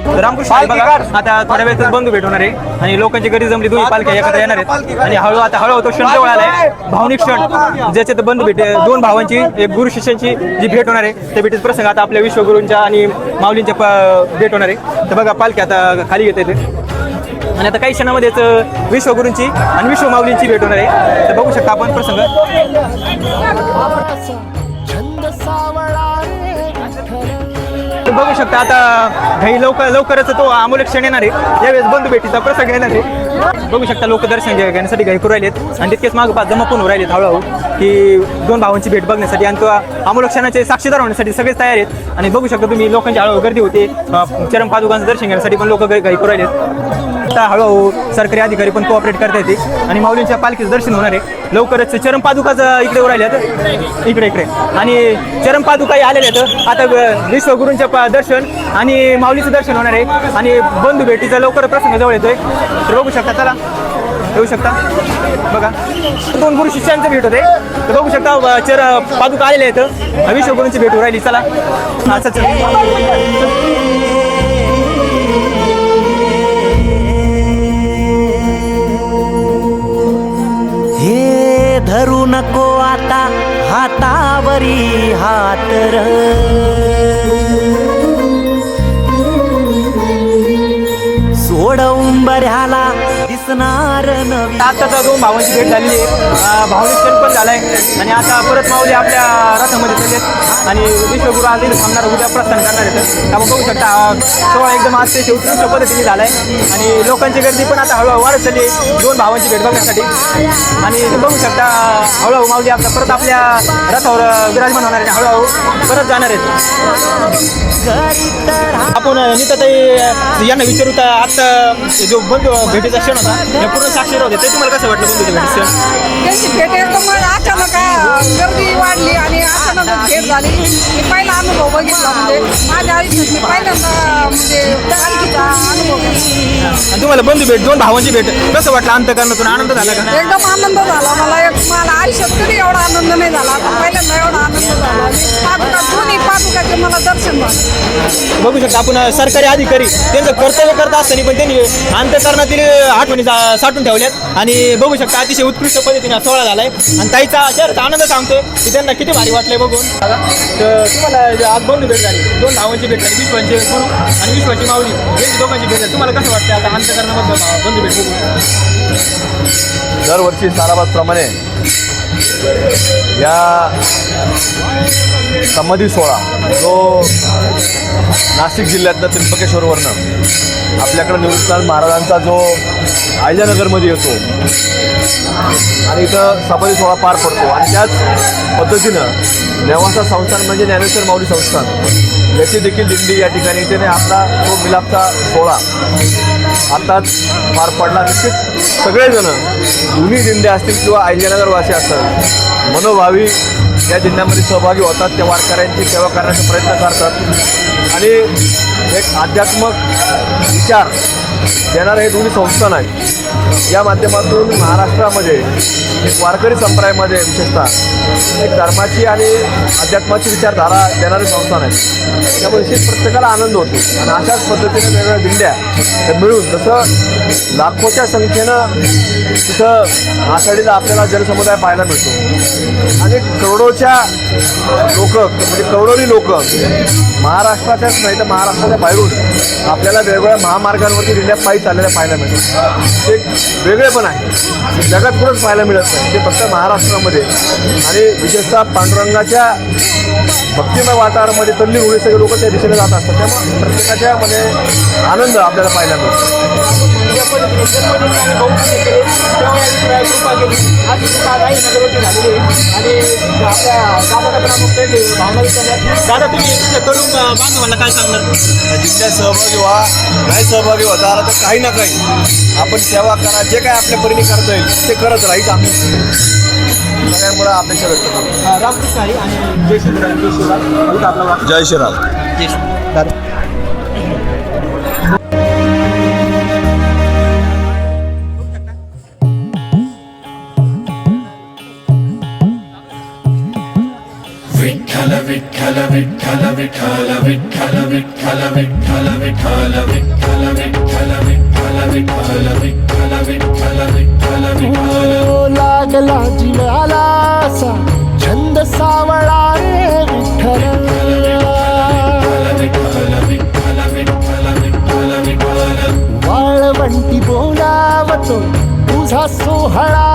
रामकृष्ण बघा आता थोड्या वेळेस बंधू भेट होणार आहे आणि लोकांची गर्दी जमली, दोन्ही पालख्या एकत्र येणार आहेत आणि हळूहळू तो क्षण जवळ आलाय, भावनिक क्षण ज्याच्यात बंधू भेट, दोन भावांची एक गुरु शिष्यांची जी भेट होणार आहे त्या भेटीचा प्रसंग आता आपल्या विश्वगुरूंच्या आणि माऊलींच्या भेट होणार आहे. तर बघा पालखी आता खाली येते आणि आता काही क्षणामध्येच विश्वगुरूंची आणि विश्व माऊलींची भेट होणार आहे. तर बघू शकता आपण प्रसंग. बघू शकता आता काही लवकरच तो अमोल क्षण येणार आहे, यावेळेस बंधू भेटीचा प्रसंग येणार आहे. बघू शकता लोक दर्शन घेण्यासाठी काही करू राहिलेत आणि तितकेच मागोपाठ जमा पण होऊ राहिलेत हळूहळू की दोन भावांची भेट बघण्यासाठी आणि तो अमोल क्षणाचे साक्षीदार होण्यासाठी सगळेच तयार आहेत. आणि बघू शकता तुम्ही लोकांची हळूहळू गर्दी होते, चरण पादुकांचं दर्शन घेण्यासाठी पण लोक काही करू राहिलेत. आता हळूहळू सरकारी अधिकारी पण कोऑपरेट करता येते आणि माऊलींच्या पालखीचं दर्शन होणार आहे. लवकरच चरण पादुकाचं इकडे उरायले आहेत, इकडे चरण पादुकाही आलेले आहेत. आता विश्वगुरूंच्या दर्शन आणि माऊलीचं दर्शन होणार आहे आणि बंधू भेटीचा लवकर प्रसंग जवळ येतोय. तर बघू शकता, चला येऊ शकता. बघा दोन गुरु शिष्यांचं भेट होते, तर बघू शकता पादुका आलेले आहेत, विश्वगुरूंची भेट राहिली. चला असंच हे धरू नको आता हातावरी हात र, सोड उंबऱ्याला दिसणार नवी. आता दोन भावांची भेट झालेली आहे, भावनिक क्षण पण झालाय आणि आता परत माऊली आपल्या रथामध्ये चाललेत आणि विश्वगुरू आज इथे थांबणार, उद्या प्रस्थान करणार आहेत. आपण बघू शकता सोहळा एकदम आज ते उत्कृष्ट पद्धतीने झालाय आणि लोकांची गर्दी पण आता हळूहळू वाढत चालली आहे दोन भावांची भेट बघण्यासाठी. आणि बघू शकता हळूहळू माऊली परत आपल्या रथावर विराजमान होणार आहे, हळूहळू परत जाणार आहेत. आपण नीताताई यांना विचारू तर आता जो बंधू भेटीचा क्षण होता या पूर्ण साक्षीदार होते, ते तुम्हाला कसं वाटलं बंधूच्या भेटीचं क्षण? त्यांची भेट एकदम अचानक गर्दी वाढली आणि अचानक भेट झाली. मी पहिला अनुभव बघितला, म्हणजे माझ्या आयुष्यात मी पहिल्यांदा म्हणजे पालखीचा अनुभव घेतला. आणि तुम्हाला बंधू भेट, दोन भावांची भेट कसं वाटलं? अंतःकरणातून आनंद झाला का? एकदम आनंद झाला. मला आयुष्यात कधी एवढा आनंद नाही झाला, पण पहिल्यांदा एवढा आनंद झाला. पादुका दोन्ही पादुकाचे मला दर्शन झालं. बघू शकता आपण सरकारी अधिकारी त्यांचं कर्तव्य करत असताना पण त्यांनी अंतःकरणातील आठवणी साठवून ठेवल्यात आणि बघू शकता अतिशय उत्कृष्ट पद्धतीने सोहळा झालाय आणि ताईचा आनंद सांगतोय की त्यांना किती भारी वाटलंय बघून. तर तुम्हाला आज बंधू भेट झाली, दोन भावांची भेट झाली, विश्वाचे गुरु आणि विश्वाची माऊली यांची दोघांची भेट झाली. तुम्हाला कसं वाटतं आता अंतःकरणामध्ये बंधू भेट बघून? दरवर्षी साराबादप्रमाणे या समाधी सोहळा जो नाशिक जिल्ह्यातल्या त्र्यंबकेश्वरवरनं आपल्याकडं निवृत्तीनाथ महाराजांचा जो अहिल्यानगरमध्ये येतो आणि इथं समाधी सोहळा पार पडतो आणि त्याच पद्धतीनं नेवासा संस्थान म्हणजे ज्ञानेश्वर माऊली संस्थान याची देखील दिंडी या ठिकाणी येते. आपला तो मिलापचा सोहळा आताच पार पडला. निश्चित सगळेजण दोन्ही दिंड्या असतील किंवा अहिल्यानगरवासी असतात मनोभावी या दिंड्यामध्ये सहभागी होतात, त्या वारकऱ्यांची सेवा करण्याचा प्रयत्न करतात आणि एक आध्यात्मक विचार देणारं हे दोन्ही संस्थान आहे. या माध्यमातून महाराष्ट्रामध्ये एक वारकरी संप्रदायामध्ये विशेषतः एक धर्माची आणि अध्यात्माची विचारधारा देणारे संस्थान आहे. त्यामुळे निश्चित प्रत्येकाला आनंद होतो आणि अशाच पद्धतीने वेगवेगळ्या दिंड्या मिळून जसं लाखोच्या संख्येनं तिथं आषाढीला आपल्याला जनसमुदाय पाहायला मिळतो आणि करोडोच्या लोक म्हणजे करोडोनी लोक महाराष्ट्राच्याच नाही तर महाराष्ट्राच्या बाहेरून आपल्याला वेगवेगळ्या महामार्गांवरती दिंड्या पायी चाललेल्या पाहायला मिळतात. ते वेगळे पण आहे, जगात कुठंच पाहायला मिळत नाही, ते फक्त महाराष्ट्रामध्ये आणि विशेषतः पांडुरंगाच्या भक्तिमय वातावरणामध्ये तल्लीन होणे सगळे लोक त्या दिशेने जात असतात. त्यामुळे प्रत्येकाच्या मध्ये आनंद आपल्याला पाहायला मिळतो. दादा तुम्ही तरुण बांधवांना काय सांगणार? दिंड्यात सहभागी व्हा, नाही सहभागी होता आला तर काही ना काही आपण सेवा करा, जे काय आपल्या परीने करता येईल ते करत राहील. आम्ही सगळ्यांमुळे अपेक्षा व्यक्त करतो. रामकृष्ण हरी आणि जय श्रीराम. जय श्रीराम. आपला जय श्रीराम. जय श्रीराम. विठ्ठल विठ्ठल विठ्ठल विठ्ठल विठ्ठल विठ्ठल लागला जीवाला असा छंद सावळा रे विठ्ठल वाळवंटी बोलावतो तुझा सोहळा